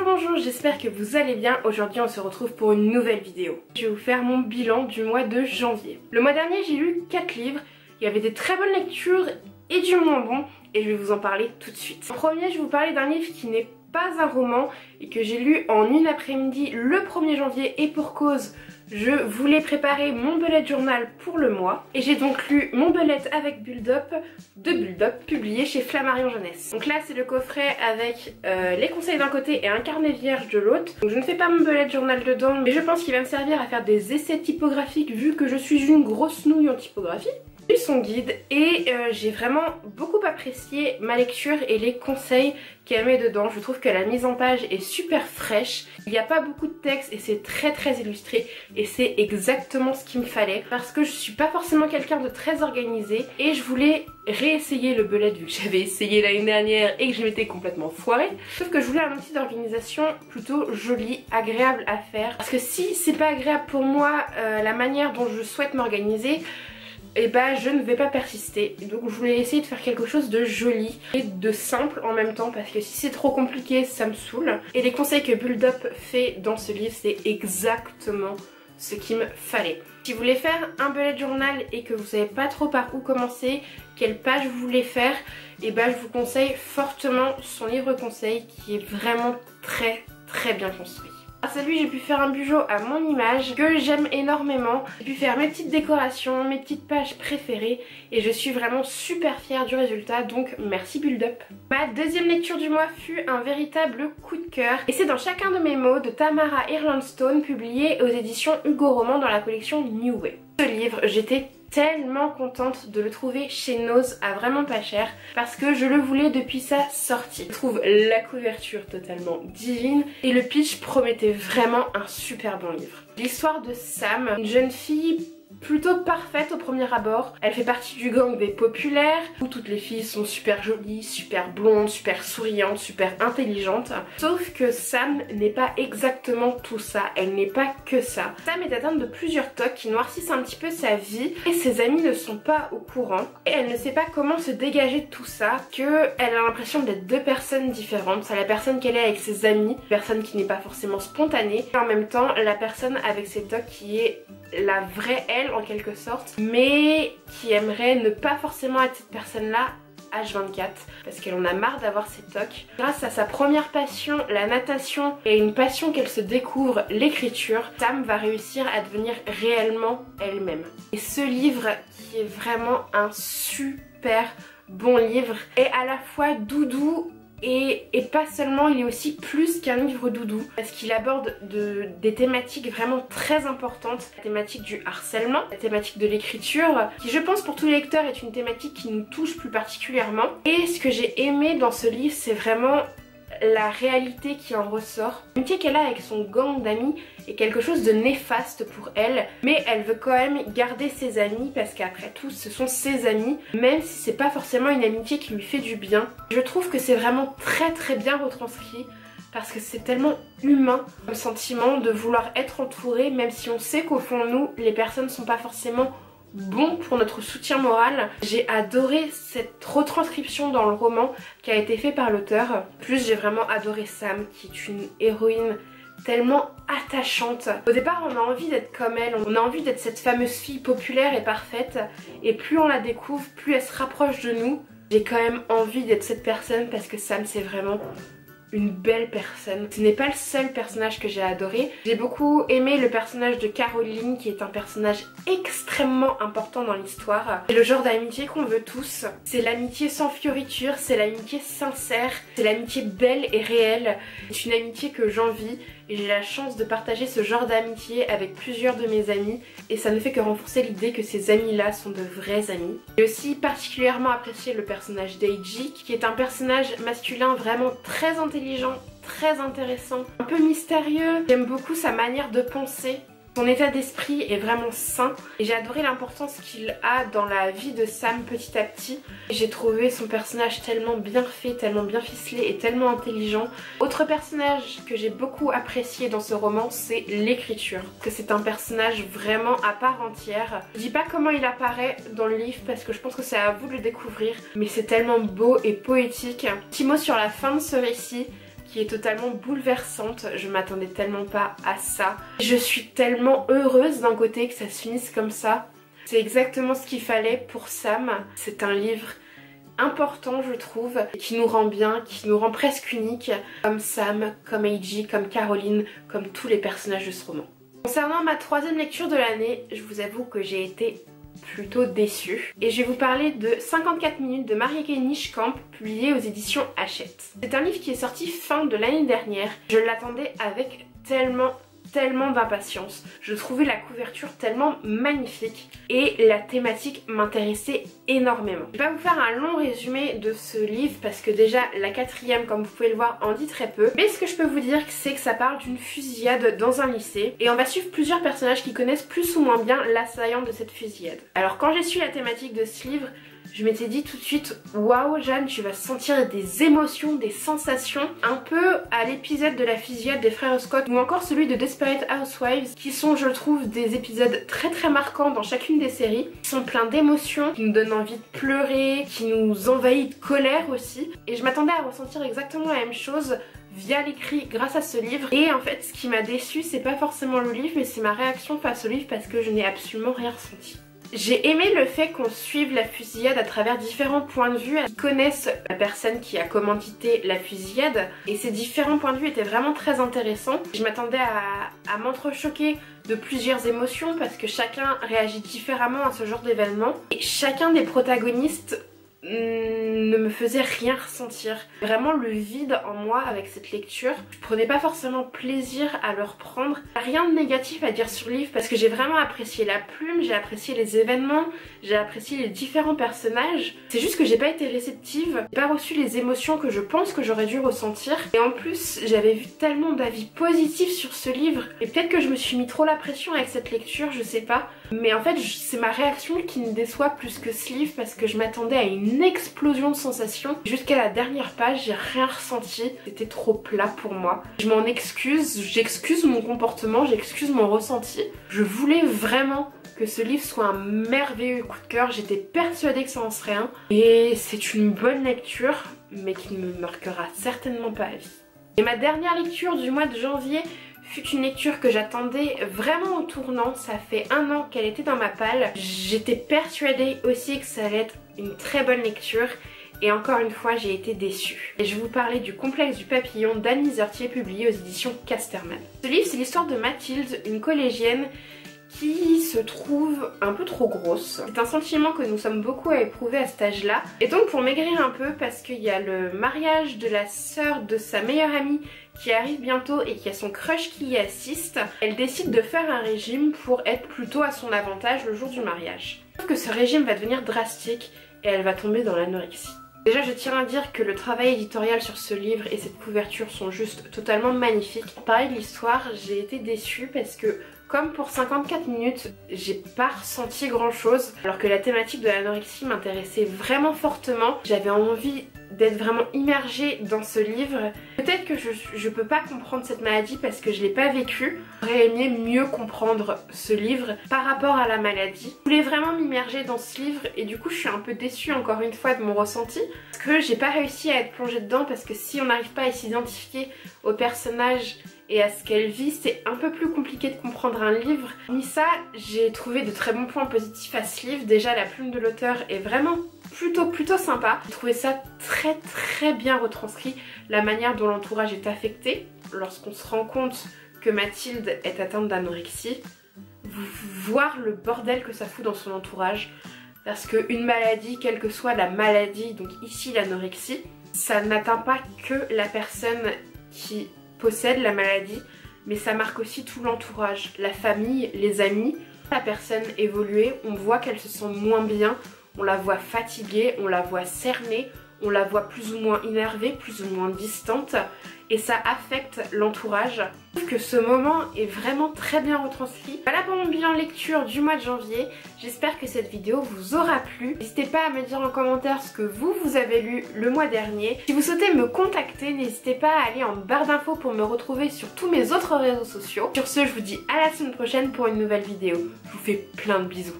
Bonjour, j'espère que vous allez bien. Aujourd'hui on se retrouve pour une nouvelle vidéo. Je vais vous faire mon bilan du mois de janvier. Le mois dernier j'ai lu 4 livres, il y avait des très bonnes lectures et du moins bon, et je vais vous en parler tout de suite. En premier, je vais vous parler d'un livre qui n'est pas un roman et que j'ai lu en une après-midi le 1er janvier, et pour cause, je voulais préparer mon bullet journal pour le mois et j'ai donc lu mon bullet avec Build-Up de Build-Up publié chez Flammarion Jeunesse. Donc là c'est le coffret avec les conseils d'un côté et un carnet vierge de l'autre. Donc je ne fais pas mon bullet journal dedans, mais je pense qu'il va me servir à faire des essais typographiques vu que je suis une grosse nouille en typographie. J'ai lu son guide et j'ai vraiment beaucoup apprécié ma lecture et les conseils qu'elle met dedans. Je trouve que la mise en page est super fraîche, il n'y a pas beaucoup de texte et c'est très illustré et c'est exactement ce qu'il me fallait parce que je suis pas forcément quelqu'un de très organisé et je voulais réessayer le bullet vu que j'avais essayé l'année dernière et que je m'étais complètement foirée. Sauf que je voulais un outil d'organisation plutôt joli, agréable à faire, parce que si c'est pas agréable pour moi la manière dont je souhaite m'organiser, et bah je ne vais pas persister. Donc je voulais essayer de faire quelque chose de joli et de simple en même temps, parce que si c'est trop compliqué ça me saoule. Et les conseils que Build-Up fait dans ce livre, c'est exactement ce qu'il me fallait. Si vous voulez faire un bullet journal et que vous savez pas trop par où commencer, quelle page vous voulez faire, et bah je vous conseille fortement son livre conseil qui est vraiment très bien construit. Grâce à lui, j'ai pu faire un bujo à mon image que j'aime énormément. J'ai pu faire mes petites décorations, mes petites pages préférées et je suis vraiment super fière du résultat, donc merci Build-Up. Ma deuxième lecture du mois fut un véritable coup de cœur et c'est Dans chacun de mes mots de Tamara Irlandstone, publié aux éditions Hugo Roman dans la collection New Way. Ce livre, j'étais tellement contente de le trouver chez Nose à vraiment pas cher parce que je le voulais depuis sa sortie. Je trouve la couverture totalement divine et le pitch promettait vraiment un super bon livre. L'histoire de Sam, une jeune fille plutôt parfaite au premier abord. Elle fait partie du gang des populaires où toutes les filles sont super jolies, super blondes, super souriantes, super intelligentes. Sauf que Sam n'est pas exactement tout ça, elle n'est pas que ça. Sam est atteinte de plusieurs tocs qui noircissent un petit peu sa vie et ses amis ne sont pas au courant. Et elle ne sait pas comment se dégager de tout ça, qu'elle a l'impression d'être deux personnes différentes. C'est la personne qu'elle est avec ses amis, une personne qui n'est pas forcément spontanée, et en même temps la personne avec ses tocs qui est la vraie elle en quelque sorte, mais qui aimerait ne pas forcément être cette personne là H24 parce qu'elle en a marre d'avoir ses tocs. Grâce à sa première passion, la natation, et une passion qu'elle se découvre, l'écriture, Sam va réussir à devenir réellement elle-même. Et ce livre qui est vraiment un super bon livre est à la fois doudou et pas seulement, il est aussi plus qu'un livre doudou parce qu'il aborde des thématiques vraiment très importantes. La thématique du harcèlement, la thématique de l'écriture, qui je pense pour tous les lecteurs est une thématique qui nous touche plus particulièrement. Et ce que j'ai aimé dans ce livre, c'est vraiment la réalité qui en ressort. L'amitié qu'elle a avec son gang d'amis est quelque chose de néfaste pour elle, mais elle veut quand même garder ses amis parce qu'après tout ce sont ses amis, même si c'est pas forcément une amitié qui lui fait du bien. Je trouve que c'est vraiment très bien retranscrit parce que c'est tellement humain comme sentiment de vouloir être entouré, même si on sait qu'au fond de nous les personnes sont pas forcément bon pour notre soutien moral. J'ai adoré cette retranscription dans le roman qui a été fait par l'auteur. Plus j'ai vraiment adoré Sam qui est une héroïne tellement attachante. Au départ on a envie d'être comme elle, on a envie d'être cette fameuse fille populaire et parfaite, et plus on la découvre, plus elle se rapproche de nous. J'ai quand même envie d'être cette personne parce que Sam c'est vraiment une belle personne. Ce n'est pas le seul personnage que j'ai adoré. J'ai beaucoup aimé le personnage de Caroline qui est un personnage extrêmement important dans l'histoire. C'est le genre d'amitié qu'on veut tous. C'est l'amitié sans fioriture, c'est l'amitié sincère, c'est l'amitié belle et réelle. C'est une amitié que j'envie et j'ai la chance de partager ce genre d'amitié avec plusieurs de mes amis et ça ne fait que renforcer l'idée que ces amis-là sont de vrais amis. J'ai aussi particulièrement apprécié le personnage d'Eiji qui est un personnage masculin vraiment très intelligent, très intéressant, un peu mystérieux. J'aime beaucoup sa manière de penser. Son état d'esprit est vraiment sain et j'ai adoré l'importance qu'il a dans la vie de Sam petit à petit. J'ai trouvé son personnage tellement bien fait, tellement bien ficelé et tellement intelligent. Autre personnage que j'ai beaucoup apprécié dans ce roman, c'est l'écriture. C'est un personnage vraiment à part entière. Je dis pas comment il apparaît dans le livre parce que je pense que c'est à vous de le découvrir, mais c'est tellement beau et poétique. Petit mot sur la fin de ce récit. qui est totalement bouleversante. Je m'attendais tellement pas à ça. Je suis tellement heureuse d'un côté que ça se finisse comme ça. C'est exactement ce qu'il fallait pour Sam. C'est un livre important, je trouve, qui nous rend bien, qui nous rend presque unique, comme Sam, comme Eiji, comme Caroline, comme tous les personnages de ce roman. Concernant ma troisième lecture de l'année, je vous avoue que j'ai été plutôt déçue. Et je vais vous parler de 54 minutes de Marieke Nijkamp, publié aux éditions Hachette. C'est un livre qui est sorti fin de l'année dernière. Je l'attendais avec tellement d'impatience. Je trouvais la couverture tellement magnifique et la thématique m'intéressait énormément. Je vais pas vous faire un long résumé de ce livre parce que déjà la quatrième, comme vous pouvez le voir, en dit très peu. Mais ce que je peux vous dire, c'est que ça parle d'une fusillade dans un lycée et on va suivre plusieurs personnages qui connaissent plus ou moins bien l'assaillant de cette fusillade. Alors quand j'ai su la thématique de ce livre, je m'étais dit tout de suite, waouh Jeanne, tu vas sentir des émotions, des sensations, un peu à l'épisode de la fusillade des frères Scott ou encore celui de Desperate Housewives, qui sont, je trouve, des épisodes très marquants dans chacune des séries, qui sont pleins d'émotions, qui nous donnent envie de pleurer, qui nous envahit de colère aussi. Et je m'attendais à ressentir exactement la même chose via l'écrit grâce à ce livre. Et en fait, ce qui m'a déçue, c'est pas forcément le livre, mais c'est ma réaction face au livre parce que je n'ai absolument rien ressenti. J'ai aimé le fait qu'on suive la fusillade à travers différents points de vue qui connaissent la personne qui a commandité la fusillade et ces différents points de vue étaient vraiment très intéressants. Je m'attendais à m'entrechoquer de plusieurs émotions parce que chacun réagit différemment à ce genre d'événement et chacun des protagonistes ne me faisait rien ressentir. Vraiment le vide en moi avec cette lecture. Je prenais pas forcément plaisir à le reprendre. Rien de négatif à dire sur le livre parce que j'ai vraiment apprécié la plume, j'ai apprécié les événements, j'ai apprécié les différents personnages. C'est juste que j'ai pas été réceptive, j'ai pas reçu les émotions que je pense que j'aurais dû ressentir. Et en plus j'avais vu tellement d'avis positifs sur ce livre et peut-être que je me suis mis trop la pression avec cette lecture, je sais pas. Mais en fait c'est ma réaction qui me déçoit plus que ce livre parce que je m'attendais à une explosion de sensations. Jusqu'à la dernière page, j'ai rien ressenti. C'était trop plat pour moi. Je m'en excuse, j'excuse mon comportement, j'excuse mon ressenti. Je voulais vraiment que ce livre soit un merveilleux coup de cœur. J'étais persuadée que ça en serait un. Et c'est une bonne lecture, mais qui ne me marquera certainement pas à vie. Et ma dernière lecture du mois de janvier fut une lecture que j'attendais vraiment au tournant. Ça fait 1 an qu'elle était dans ma palle. J'étais persuadée aussi que ça allait être une très bonne lecture et encore une fois j'ai été déçue. Et je vais vous parler du Complexe du papillon d'Anne Mizertier, publié aux éditions Casterman. Ce livre, c'est l'histoire de Mathilde, une collégienne qui se trouve un peu trop grosse. C'est un sentiment que nous sommes beaucoup à éprouver à cet âge-là. Et donc pour maigrir un peu, parce qu'il y a le mariage de la sœur de sa meilleure amie qui arrive bientôt et qui a son crush qui y assiste, elle décide de faire un régime pour être plutôt à son avantage le jour du mariage. Sauf que ce régime va devenir drastique et elle va tomber dans l'anorexie. Déjà je tiens à dire que le travail éditorial sur ce livre et cette couverture sont juste totalement magnifiques. Pareil de l'histoire, j'ai été déçue parce que comme pour 54 minutes, j'ai pas ressenti grand chose alors que la thématique de l'anorexie m'intéressait vraiment fortement. J'avais envie d'être vraiment immergée dans ce livre. Peut-être que je peux pas comprendre cette maladie parce que je l'ai pas vécue. J'aurais aimé mieux comprendre ce livre par rapport à la maladie. Je voulais vraiment m'immerger dans ce livre et du coup je suis un peu déçue encore une fois de mon ressenti parce que j'ai pas réussi à être plongée dedans parce que si on n'arrive pas à s'identifier au personnage et à ce qu'elle vit, c'est un peu plus compliqué de comprendre un livre. Mis ça, j'ai trouvé de très bons points positifs à ce livre. Déjà la plume de l'auteur est vraiment plutôt sympa. J'ai trouvé ça très bien retranscrit, la manière dont l'entourage est affecté. Lorsqu'on se rend compte que Mathilde est atteinte d'anorexie, voir le bordel que ça fout dans son entourage. Parce qu'une maladie, quelle que soit la maladie, donc ici l'anorexie, ça n'atteint pas que la personne qui possède la maladie, mais ça marque aussi tout l'entourage, la famille, les amis. La personne évoluer, on voit qu'elle se sent moins bien, on la voit fatiguée, on la voit cernée, on la voit plus ou moins énervée, plus ou moins distante et ça affecte l'entourage. Je trouve que ce moment est vraiment très bien retranscrit. Voilà pour mon bilan lecture du mois de janvier. J'espère que cette vidéo vous aura plu. N'hésitez pas à me dire en commentaire ce que vous avez lu le mois dernier. Si vous souhaitez me contacter, n'hésitez pas à aller en barre d'infos pour me retrouver sur tous mes autres réseaux sociaux. Sur ce, je vous dis à la semaine prochaine pour une nouvelle vidéo. Je vous fais plein de bisous.